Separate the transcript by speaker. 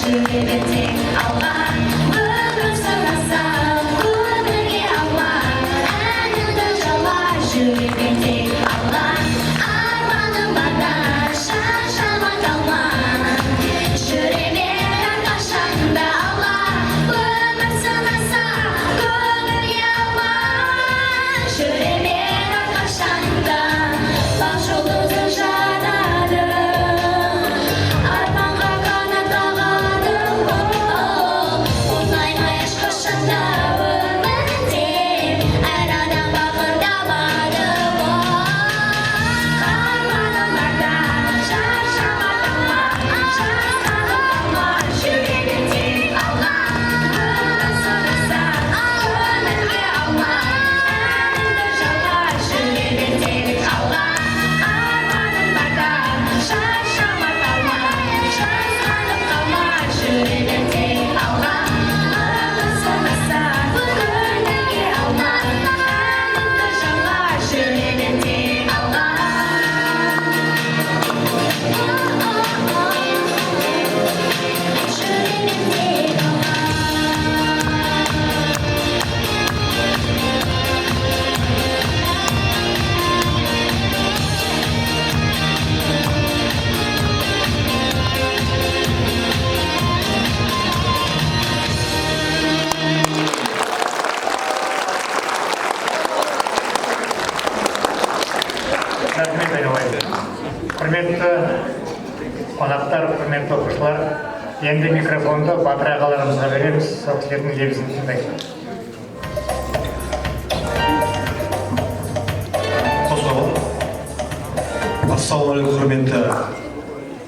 Speaker 1: жүрегін тек алға, өмір сырласам көңілге ауа, әніңді жауа, жүрегін тек алға, арманым барда шаршама қалма, жүремін әрқашанда алға, өмір сырласам көңілге ауа, жүремін әрқашанда, бақ жұлдызы жанады, арманға қанат қағады, ұнаймай ешқашанда өмірде, әр адам бақыт табады. Арманым барда шаршама қалма, жүрегің тек алға, өмір сырласам көңілге ауа, әніңді жауа, жүрегің тек алға, арманым барда шаршама қалма, жасқанып қалма, жүрегің тек алға, өмір сырласам көңілге ауа, әніңді жауа, жүрегің тек алға.
Speaker 2: Рахмет, айналайын. Құрметті қонақтар, құрметті оқушылар, енді микрофонды батыр ағаларымызға береміз, сол кісілердің лебізін тыңдайық.
Speaker 3: Ассалаумағалейкум, құрметті